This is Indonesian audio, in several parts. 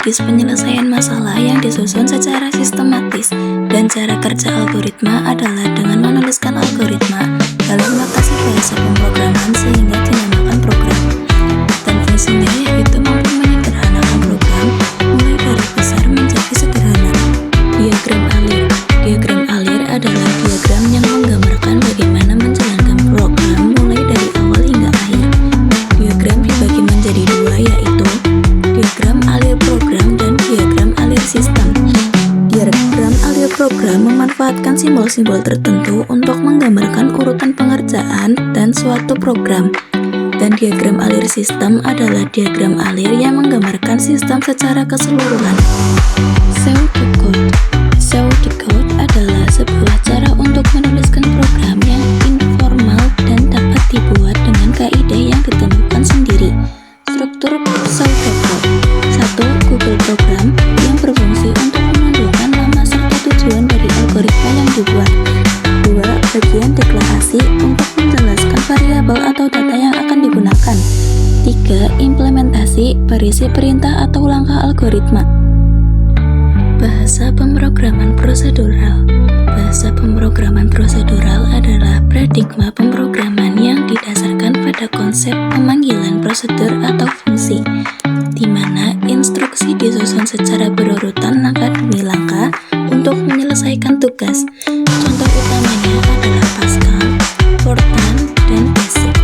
metodis penyelesaian masalah yang disusun secara sistematis, dan cara kerja algoritma adalah dengan menuliskan algoritma dalam notasi bahasa pemrograman sehingga dinamakan program. Dan fungsinya yaitu mampu menyederhanakan program mulai dari besar menjadi sederhana. Diagram alir. Diagram alir adalah diagram yang menggambarkan bagaimana menjalankan program mulai dari awal hingga akhir. Diagram dibagi menjadi dua, yaitu diagram alir program dan diagram alir sistem. Diagram alir program memanfaatkan simbol-simbol tertentu untuk menggambarkan urutan pengerjaan dan suatu program. Dan diagram alir sistem adalah diagram alir yang menggambarkan sistem secara keseluruhan. Pseudocode. Pseudocode adalah sebuah cara untuk menuliskan program yang informal dan dapat dibuat dengan kaidah yang ditentukan sendiri. Struktur pseudocode. 1. Google program yang berfungsi untuk menunjukkan nama serta tujuan dari algoritma yang dibuat. 2. Bagian deklarasi untuk menjelaskan variabel atau data yang akan digunakan. 3. Implementasi berisi perintah atau langkah algoritma. Bahasa pemrograman prosedural. Bahasa pemrograman prosedural adalah paradigma pemrograman yang didasarkan pada konsep pemanggilan prosedur atau fungsi, di mana instruksi disusun secara berurutan langkah demi langkah untuk menyelesaikan tugas. Contoh utamanya adalah Pascal, Fortran, dan BASIC.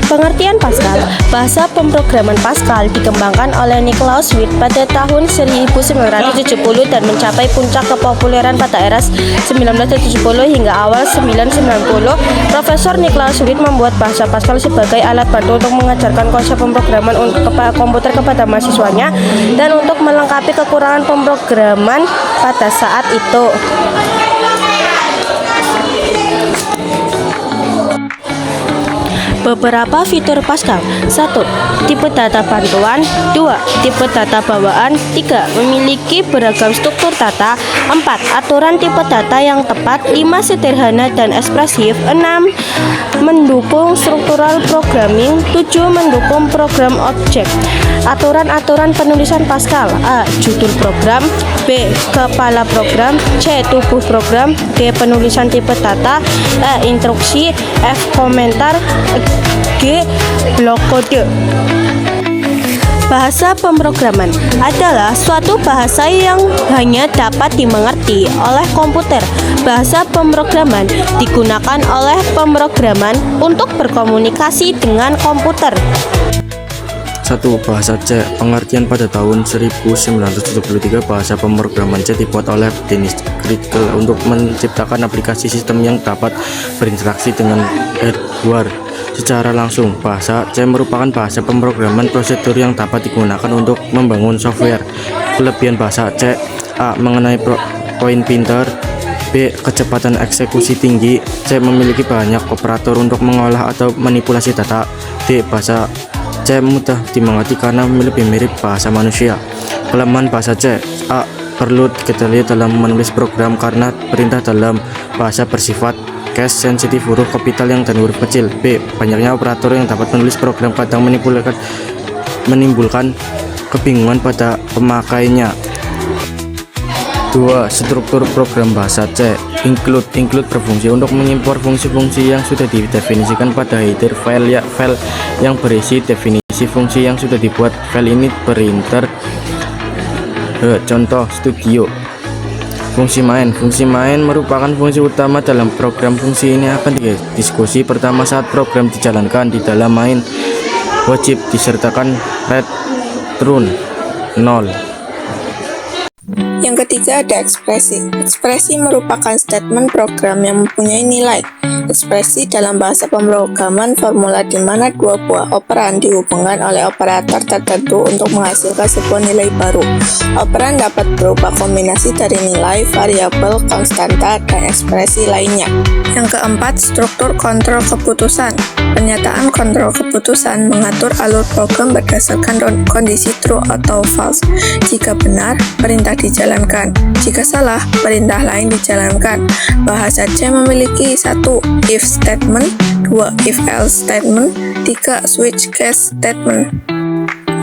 Pengertian Pascal. Bahasa pemrograman Pascal dikembangkan oleh Niklaus Wirth pada tahun 1970 dan mencapai puncak kepopuleran pada era 1970 hingga awal 1990. Profesor Niklaus Wirth membuat bahasa Pascal sebagai alat bantu untuk mengajarkan konsep pemrograman komputer kepada mahasiswanya dan untuk melengkapi kekurangan pemrograman pada saat itu. Beberapa fitur Pascal. 1. Tipe data bantuan. 2. Tipe data bawaan. 3. Memiliki beragam struktur data. 4. Aturan tipe data yang tepat. 5. Sederhana dan ekspresif. 6. Mendukung struktural programming. 7. Mendukung program objek. Aturan-aturan penulisan Pascal. A. Judul program. B. Kepala program. C. Tubuh program. D. Penulisan tipe data. E. Instruksi. F. Komentar. G. Blok kode. Bahasa pemrograman adalah suatu bahasa yang hanya dapat dimengerti oleh komputer. Bahasa pemrograman digunakan oleh pemrograman untuk berkomunikasi dengan komputer. 1. Bahasa C. Pengertian pada tahun 1973, bahasa pemrograman C dibuat oleh Dennis Kritkell untuk menciptakan aplikasi sistem yang dapat berinteraksi dengan hardware secara langsung. Bahasa C merupakan bahasa pemrograman prosedur yang dapat digunakan untuk membangun software. Kelebihan bahasa C: A. Mengenai poin pintar. B. Kecepatan eksekusi tinggi. C. Memiliki banyak operator untuk mengolah atau manipulasi data. D. Bahasa C mudah dimengerti karena lebih mirip bahasa manusia. Kelemahan bahasa C: A. Perlu diketahui dalam menulis program karena perintah dalam bahasa bersifat case sensitif huruf kapital yang dan huruf kecil. B. Banyaknya operator yang dapat menulis program kadang menimbulkan kebingungan pada pemakainya. 2. Struktur program bahasa C. Include berfungsi untuk mengimpor fungsi-fungsi yang sudah didefinisikan pada header file yang berisi definisi fungsi yang sudah dibuat. File ini berinter. Contoh studio. Fungsi main. Fungsi main merupakan fungsi utama dalam program. Fungsi ini akan didiskusi pertama saat program dijalankan. Di dalam main wajib disertakan return 0. Yang ketiga ada ekspresi. Ekspresi merupakan statement program yang mempunyai nilai. Ekspresi dalam bahasa pemrograman formula di mana dua buah operan dihubungkan oleh operator tertentu untuk menghasilkan sebuah nilai baru. Operan dapat berupa kombinasi dari nilai, variabel, konstanta, dan ekspresi lainnya. Yang keempat, struktur kontrol keputusan. Pernyataan kontrol keputusan mengatur alur program berdasarkan kondisi true atau false. Jika benar, perintah dijalankan. Jika salah, perintah lain dijalankan. Bahasa C memiliki 1. If statement, 2. If else statement, 3. Switch case statement.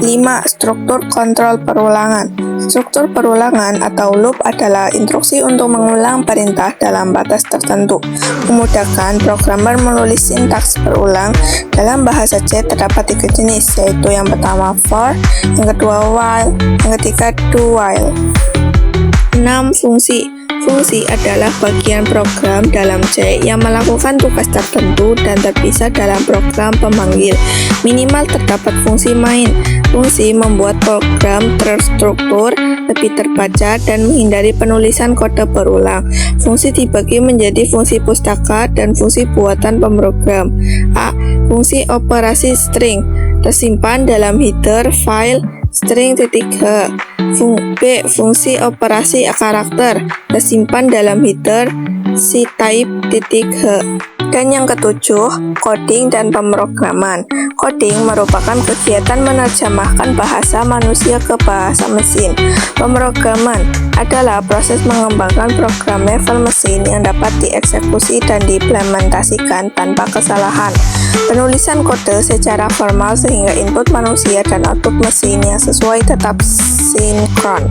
5. Struktur kontrol perulangan. Struktur perulangan atau loop adalah instruksi untuk mengulang perintah dalam batas tertentu. Memudahkan, programmer menulis sintaks berulang. Dalam bahasa C terdapat 3 jenis, yaitu yang pertama for, yang kedua while, yang ketiga do while. 6. Fungsi. Fungsi adalah bagian program dalam C yang melakukan tugas tertentu dan terpisah dalam program pemanggil. Minimal terdapat fungsi main. Fungsi membuat program terstruktur, lebih terbaca, dan menghindari penulisan kode berulang. Fungsi dibagi menjadi fungsi pustaka dan fungsi buatan pemrogram. A. Fungsi operasi string tersimpan dalam header file string.h. B. Fungsi operasi karakter tersimpan dalam header ctype.h. Dan yang ketujuh, coding dan pemrograman. Coding merupakan kegiatan menerjemahkan bahasa manusia ke bahasa mesin. Pemrograman adalah proses mengembangkan program level mesin yang dapat dieksekusi dan diimplementasikan tanpa kesalahan. Penulisan kode secara formal sehingga input manusia dan output mesin yang sesuai tetap sinkron.